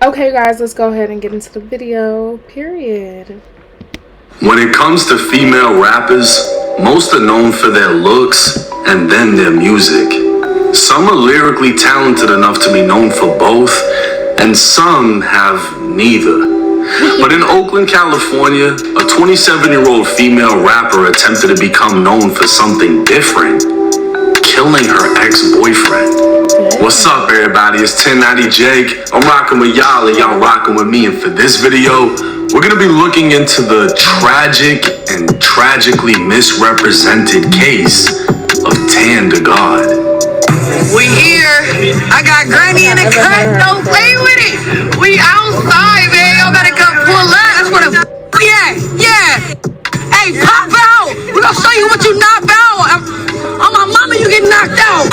Okay, guys, let's go ahead and get into the video, period. When it comes to female rappers, most are known for their looks and then their music. Some are lyrically talented enough to be known for both, and some have neither. But in Oakland, California, a 27-year-old female rapper attempted to become known for something different, killing her ex-boyfriend. What's up, everybody? It's TanDaGod Jake. I'm rocking with y'all and y'all rocking with me. And for this video, we're going to be looking into the tragic and tragically misrepresented case of TanDaGod. We here. I got Granny in the cut. Don't play with it. We outside, man. Y'all gotta come pull up. That's what the yeah. Hey, pop out. We're gonna show you what you knocked out. On my mama, you get knocked out.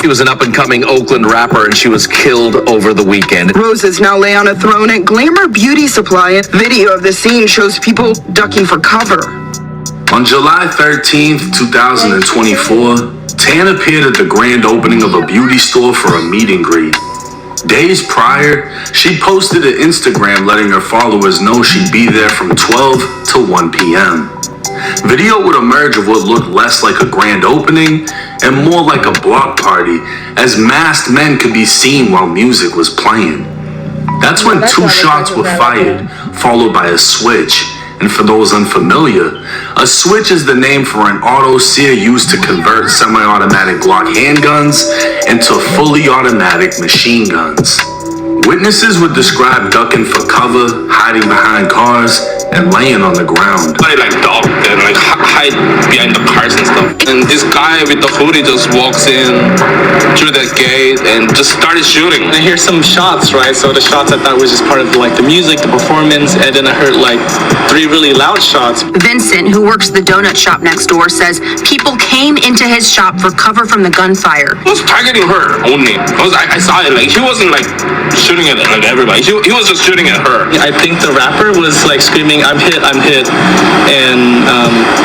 She was an up-and-coming Oakland rapper, and she was killed over the weekend. Roses now lay on a throne at Glamour Beauty Supply. Video of the scene shows people ducking for cover. On July 13th, 2024, Tan appeared at the grand opening of a beauty store for a meet and greet. Days prior, she posted an Instagram letting her followers know she'd be there from 12 to 1 p.m. Video would emerge of what looked less like a grand opening and more like a block party, as masked men could be seen while music was playing. That's when two shots were fired, followed by a switch. And for those unfamiliar, a switch is the name for an auto sear used to convert semi-automatic Glock handguns into fully automatic machine guns. Witnesses would describe ducking for cover, hiding behind cars, and laying on the ground. They duck and hide behind the cars and stuff. And this guy with the hoodie just walks in through the gate and just started shooting. I hear some shots, right? So the shots I thought was just part of the music, the performance, and then I heard 3 really loud shots. Vincent, who works the donut shop next door, says people came into his shop for cover from the gunfire. He was targeting her only. I saw it. He wasn't shooting at everybody. He was just shooting at her. I think the rapper was screaming, I'm hit, and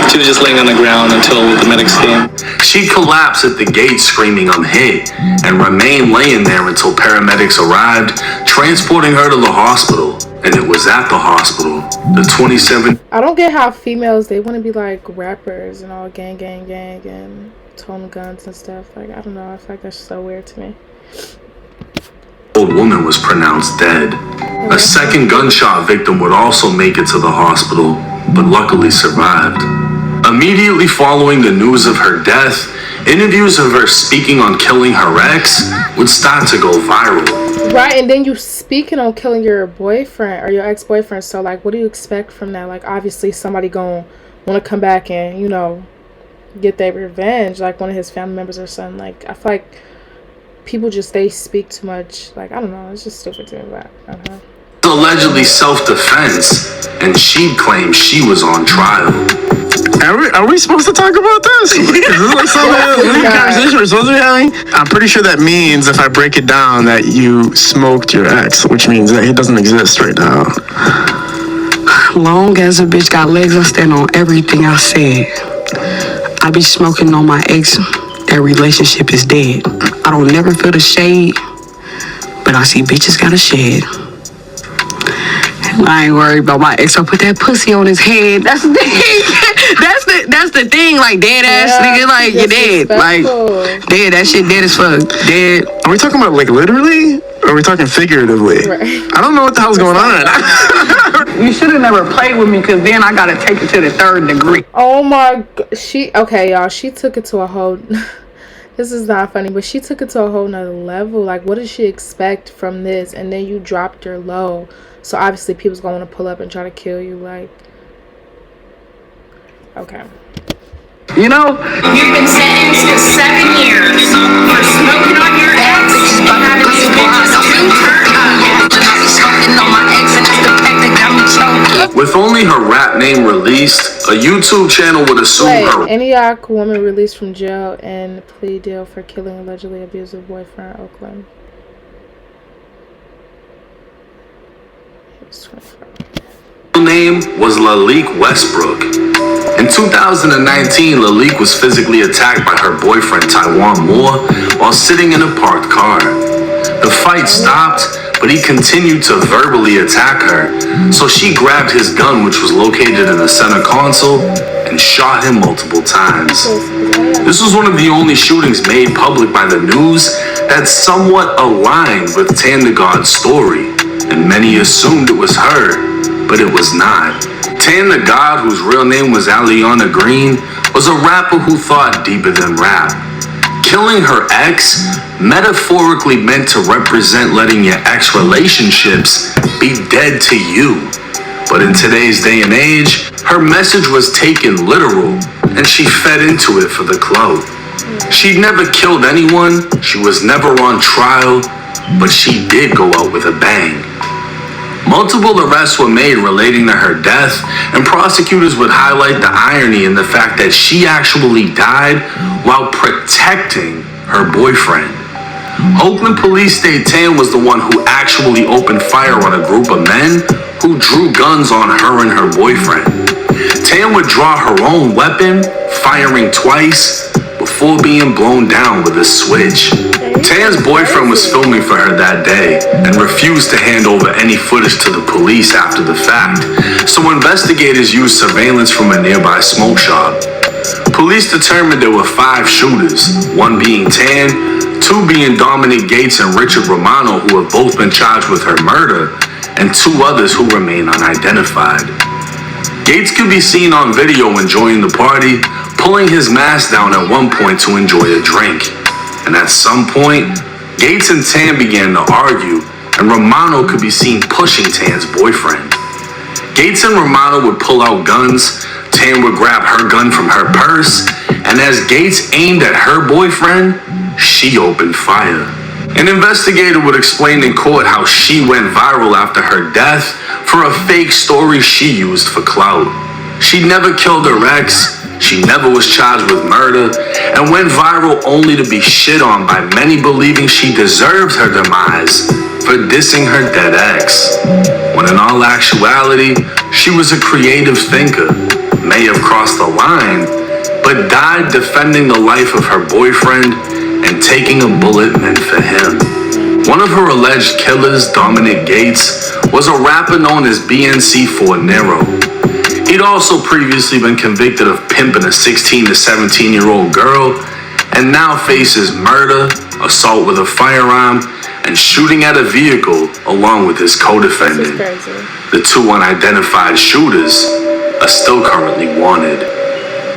she was just laying on the ground until the medics came. She collapsed at the gate screaming, I'm hit, and remained laying there until paramedics arrived, transporting her to the hospital. And it was at the hospital, the 27... I don't get how females, they want to be like rappers and all gang, and tone guns and stuff. I don't know. I feel like that's so weird to me. Old woman was pronounced dead. A second gunshot victim would also make it to the hospital, but luckily survived. Immediately following the news of her death, interviews of her speaking on killing her ex would start to go viral. Right, and then you speaking on killing your boyfriend or your ex-boyfriend, so what do you expect from that? Obviously somebody gonna want to come back and, get their revenge, one of his family members or something. I feel like people they speak too much. I don't know, it's just stupid to me, but I don't know. Allegedly self-defense, and she'd claimed she was on trial. Are we supposed to talk about this? Is this something conversation we're supposed to be having? I'm pretty sure that means, if I break it down, that you smoked your ex, which means that he doesn't exist right now. Long as a bitch got legs, I stand on everything I said. I be smoking on my ex. That relationship is dead. I don't never feel the shade, but I see bitches got a shed. I ain't worried about my ex. I put that pussy on his head. That's the thing. That's the thing. Dead ass nigga. You're dead. Dead. That shit dead as fuck. Dead. Are we talking about literally? Or are we talking figuratively? Right. I don't know what the hell's going on right now. You should have never played with me, because then I gotta take it to the 3rd degree. Oh my god. Okay, y'all. She took it to a whole... This is not funny, but she took it to a whole nother level. What did she expect from this? And then you dropped your low. So obviously people's going to pull up and try to kill you. Okay. You've been sentenced to 7 years for smoking on your ex. Having these bitches too turned up. Smoking on my ex, and that's the fact that got me choking. With only her rap name released, a YouTube channel would assume her... Antioch woman released from jail and plea deal for killing allegedly abusive boyfriend in Oakland. Name was Lalik Westbrook. In 2019, Lalik was physically attacked by her boyfriend Taiwan Moore while sitting in a parked car. The fight stopped, but he continued to verbally attack her. So she grabbed his gun, which was located in the center console, and shot him multiple times. This was one of the only shootings made public by the news that somewhat aligned with TanDaGod's story, and many assumed it was her, but it was not. TanDaGod, whose real name was Aliana Green, was a rapper who thought deeper than rap. Killing her ex metaphorically meant to represent letting your ex relationships be dead to you. But in today's day and age, her message was taken literal, and she fed into it for the clout. She'd never killed anyone, she was never on trial, but she did go out with a bang. Multiple arrests were made relating to her death, and prosecutors would highlight the irony in the fact that she actually died while protecting her boyfriend. Oakland police state Tan was the one who actually opened fire on a group of men who drew guns on her and her boyfriend. Tan would draw her own weapon, firing twice, before being blown down with a switch. Tan's boyfriend was filming for her that day and refused to hand over any footage to the police after the fact, so investigators used surveillance from a nearby smoke shop. Police determined there were 5 shooters, one being Tan, 2 being Dominic Gates and Richard Romano, who have both been charged with her murder, and 2 others who remain unidentified. Gates could be seen on video enjoying the party, pulling his mask down at one point to enjoy a drink. And at some point, Gates and Tan began to argue, and Romano could be seen pushing Tan's boyfriend. Gates and Romano would pull out guns, Tan would grab her gun from her purse, and as Gates aimed at her boyfriend, she opened fire. An investigator would explain in court how she went viral after her death for a fake story she used for clout. She never killed her ex, she never was charged with murder, and went viral only to be shit on by many believing she deserved her demise for dissing her dead ex. When in all actuality, she was a creative thinker, may have crossed the line, but died defending the life of her boyfriend and taking a bullet meant for him. One of her alleged killers, Dominic Gates, was a rapper known as BNC4 Nero. He'd also previously been convicted of pimping a 16 to 17-year-old girl, and now faces murder, assault with a firearm, and shooting at a vehicle along with his co-defendant. The 2 unidentified shooters are still currently wanted.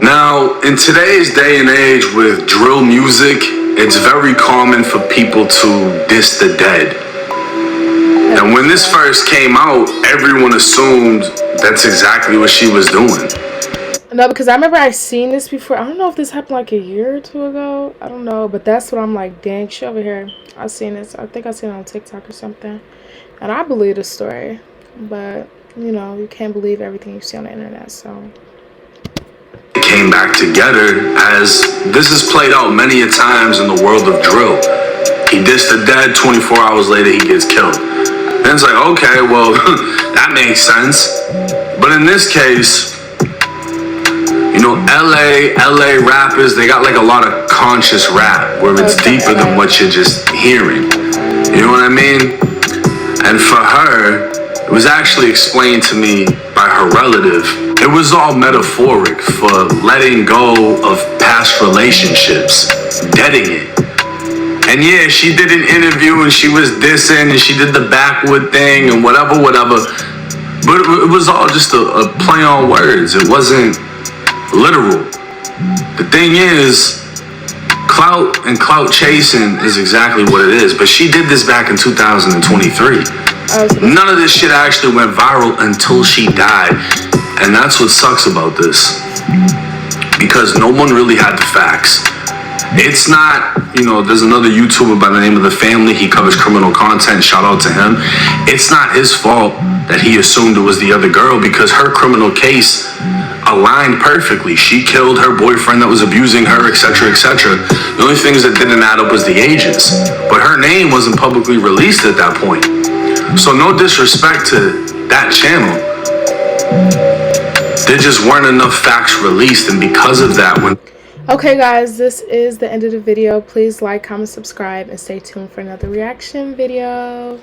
Now, in today's day and age with drill music, it's very common for people to diss the dead. And when this first came out, everyone assumed that's exactly what she was doing. No, because I remember I seen this before. I don't know if this happened like a year or 2 ago. I don't know, but that's what I'm like, dang, she over here. I seen this. I think I seen it on TikTok or something. And I believe the story. But, you know, you can't believe everything you see on the internet, so. Came back together, as this is played out many a times in the world of drill. He dissed the dead, 24 hours later he gets killed. And it's like, okay, well, that makes sense. But in this case, you know, LA rappers, they got like a lot of conscious rap where it's deeper than what you're just hearing. You know what I mean? And for her, it was actually explained to me by her relative. It was all metaphoric for letting go of past relationships, deading it. And yeah, she did an interview and she was dissing and she did the backwood thing and whatever. But it was all just a play on words. It wasn't literal. The thing is, clout and clout chasing is exactly what it is. But she did this back in 2023. None of this shit actually went viral until she died. And that's what sucks about this. Because no one really had the facts. It's not, you know, there's another YouTuber by the name of The Family. He covers criminal content. Shout out to him. It's not his fault that he assumed it was the other girl because her criminal case aligned perfectly. She killed her boyfriend that was abusing her, etc., etc. The only things that didn't add up was the ages. But her name wasn't publicly released at that point. So no disrespect to that channel. There just weren't enough facts released, and because of that, when Okay, guys, this is the end of the video. Please like, comment, subscribe, and stay tuned for another reaction video.